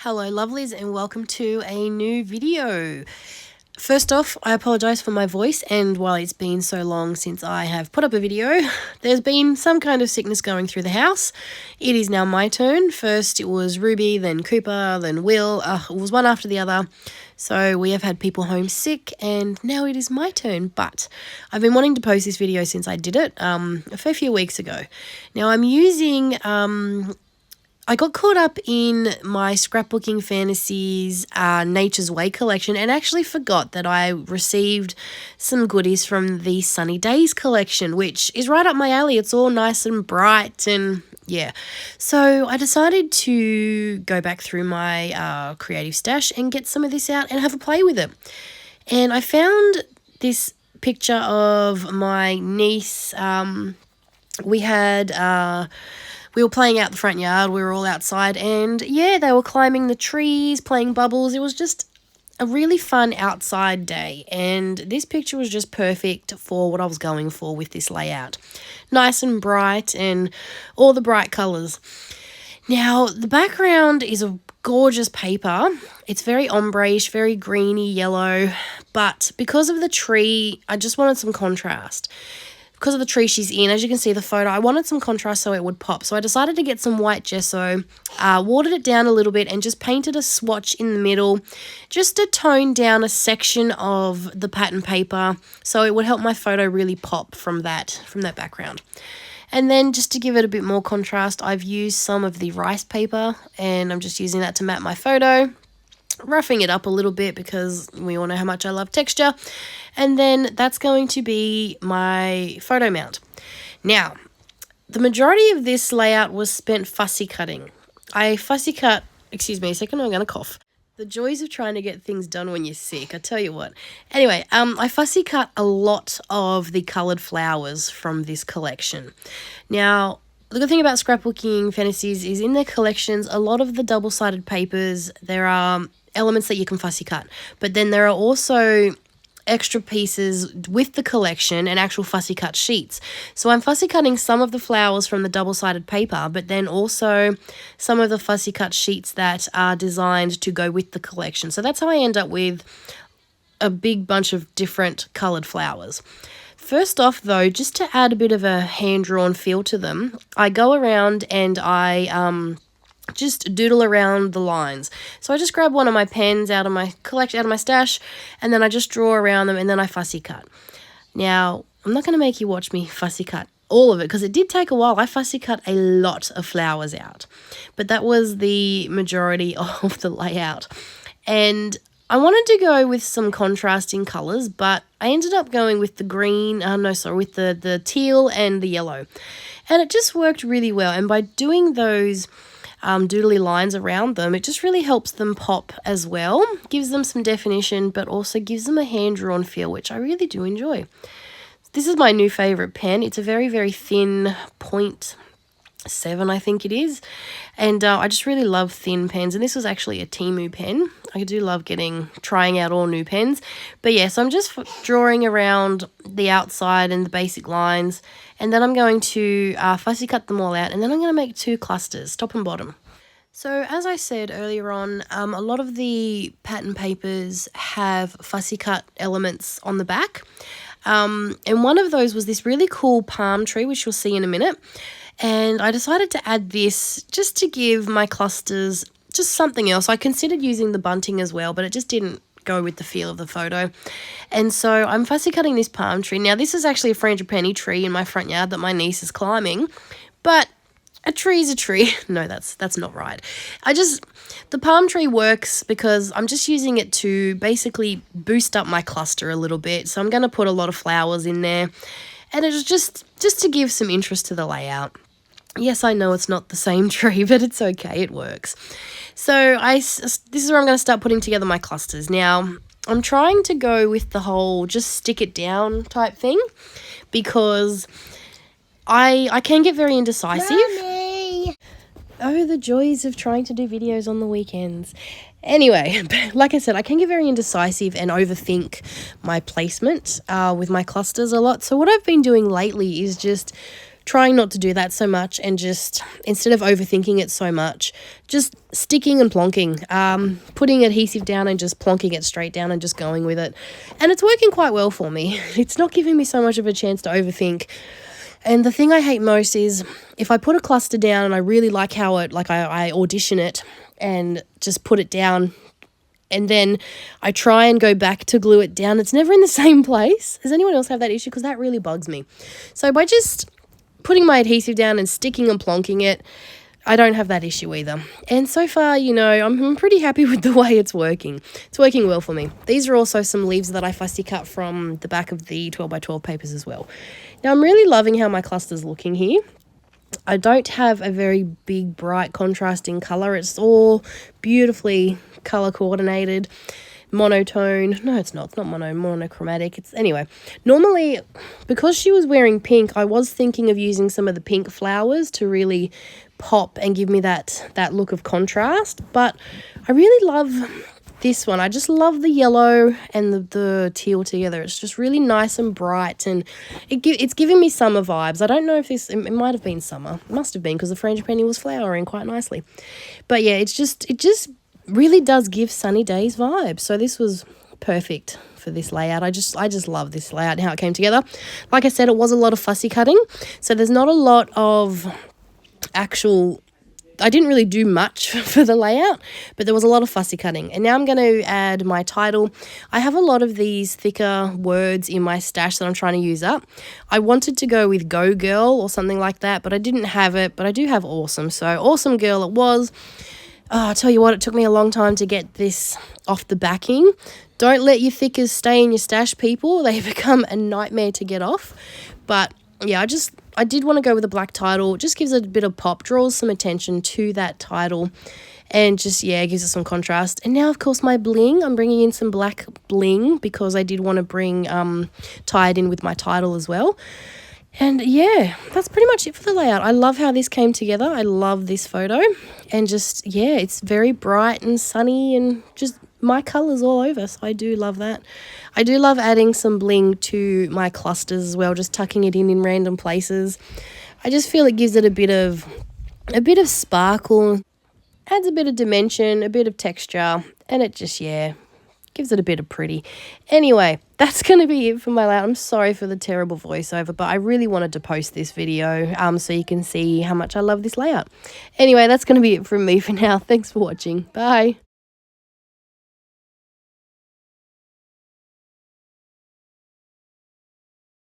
Hello lovelies and welcome to a new video. First off, I apologise for my voice, and while it's been so long since I have put up a video, there's been some kind of sickness going through the house. It is now my turn. First it was Ruby, then Cooper, then Will. It was one after the other. So we have had people home sick and now it is my turn, but I've been wanting to post this video since I did it a fair few weeks ago. Now I'm using I got caught up in my Scrapbooking Fantasies Nature's Way collection and actually forgot that I received some goodies from the Sunny Days collection, which is right up my alley. It's all nice and bright and yeah. So I decided to go back through my creative stash and get some of this out and have a play with it. And I found this picture of my niece. We were playing out the front yard. We were all outside and yeah, they were climbing the trees, playing bubbles. It was just a really fun outside day. And this picture was just perfect for what I was going for with this layout. Nice and bright and all the bright colours. Now, the background is a gorgeous paper. It's very ombre-ish, very greeny yellow. But because of the tree, I just wanted some contrast. Because of the tree she's in, as you can see the photo, I wanted some contrast so it would pop. So I decided to get some white gesso, watered it down a little bit and just painted a swatch in the middle just to tone down a section of the pattern paper so it would help my photo really pop from that background. And then just to give it a bit more contrast, I've used some of the rice paper and I'm just using that to map my photo. Roughing it up a little bit because we all know how much I love texture. And then that's going to be my photo mount. Now, the majority of this layout was spent fussy cutting. I fussy cut, excuse me a second, I'm going to cough. The joys of trying to get things done when you're sick, I tell you what. Anyway, I fussy cut a lot of the coloured flowers from this collection. Now, the good thing about Scrapbooking Fantasies is in their collections, a lot of the double-sided papers, there are elements that you can fussy cut. But then there are also extra pieces with the collection and actual fussy cut sheets. So I'm fussy cutting some of the flowers from the double-sided paper, but then also some of the fussy cut sheets that are designed to go with the collection. So that's how I end up with a big bunch of different coloured flowers. First off, though, just to add a bit of a hand-drawn feel to them, I go around and I just doodle around the lines. So I just grab one of my pens out of my stash, and then I just draw around them, and then I fussy cut. Now, I'm not going to make you watch me fussy cut all of it, because it did take a while. I fussy cut a lot of flowers out, but that was the majority of the layout. And I wanted to go with some contrasting colours, but I ended up going with the green, with the teal and the yellow. And it just worked really well. And by doing those doodly lines around them, it just really helps them pop as well. Gives them some definition, but also gives them a hand-drawn feel, which I really do enjoy. This is my new favourite pen. It's a very, very thin 0.7, I think it is. And I just really love thin pens. And this was actually a Temu pen. I do love trying out all new pens. But yeah, so I'm just drawing around the outside and the basic lines. And then I'm going to fussy cut them all out. And then I'm going to make two clusters, top and bottom. So as I said earlier on, a lot of the pattern papers have fussy cut elements on the back. And one of those was this really cool palm tree, which you'll see in a minute. And I decided to add this just to give my clusters just something else. I considered using the bunting as well, but it just didn't go with the feel of the photo. And so I'm fussy cutting this palm tree. Now, this is actually a frangipani tree in my front yard that my niece is climbing, but a tree is a tree. No, that's not right. The palm tree works because I'm just using it to basically boost up my cluster a little bit. So I'm going to put a lot of flowers in there. And it was just to give some interest to the layout. Yes, I know it's not the same tree, but it's okay, it works. So this is where I'm going to start putting together my clusters. Now, I'm trying to go with the whole just stick it down type thing because I can get very indecisive. Mommy! Oh, the joys of trying to do videos on the weekends. Anyway, like I said, I can get very indecisive and overthink my placement with my clusters a lot. So what I've been doing lately is just trying not to do that so much, and just instead of overthinking it so much, just sticking and plonking, putting adhesive down and just plonking it straight down and just going with it. And it's working quite well for me. It's not giving me so much of a chance to overthink. And the thing I hate most is if I put a cluster down and I really like how it, like I audition it and just put it down, and then I try and go back to glue it down, it's never in the same place. Does anyone else have that issue? Because that really bugs me. So by just putting my adhesive down and sticking and plonking it, I don't have that issue either. And so far, you know, I'm pretty happy with the way it's working. It's working well for me. These are also some leaves that I fussy cut from the back of the 12 by 12 papers as well. Now, I'm really loving how my cluster's looking here. I don't have a very big, bright, contrasting colour. It's all beautifully colour coordinated, monotone. No, it's not monochromatic. It's anyway. Normally, because she was wearing pink, I was thinking of using some of the pink flowers to really pop and give me that look of contrast. But I really love this one. I just love the yellow and the teal together. It's just really nice and bright, and it's giving me summer vibes. I don't know if it might have been summer. It must have been, because the frangipani was flowering quite nicely. But yeah, it just really does give sunny days vibes. So this was perfect for this layout. I just love this layout and how it came together. Like I said, it was a lot of fussy cutting, so there's not a lot of I didn't really do much for the layout, but there was a lot of fussy cutting. And now I'm going to add my title. I have a lot of these thicker words in my stash that I'm trying to use up. I wanted to go with Go Girl or something like that, but I didn't have it. But I do have Awesome. So Awesome Girl it was. Oh, I'll tell you what, it took me a long time to get this off the backing. Don't let your thickers stay in your stash, people. They become a nightmare to get off. But yeah, I did want to go with a black title. It just gives it a bit of pop, draws some attention to that title, and just, yeah, gives it some contrast. And now, of course, my bling. I'm bringing in some black bling because I did want to bring, tie it in with my title as well. And yeah, that's pretty much it for the layout. I love how this came together. I love this photo. And just, yeah, it's very bright and sunny and just my colours all over. So I do love that. I do love adding some bling to my clusters as well, just tucking it in random places. I just feel it gives it a bit of sparkle, adds a bit of dimension, a bit of texture, and it just, yeah, gives it a bit of pretty. Anyway, that's going to be it for my layout. I'm sorry for the terrible voiceover, but I really wanted to post this video so you can see how much I love this layout. Anyway, that's going to be it from me for now. Thanks for watching. Bye.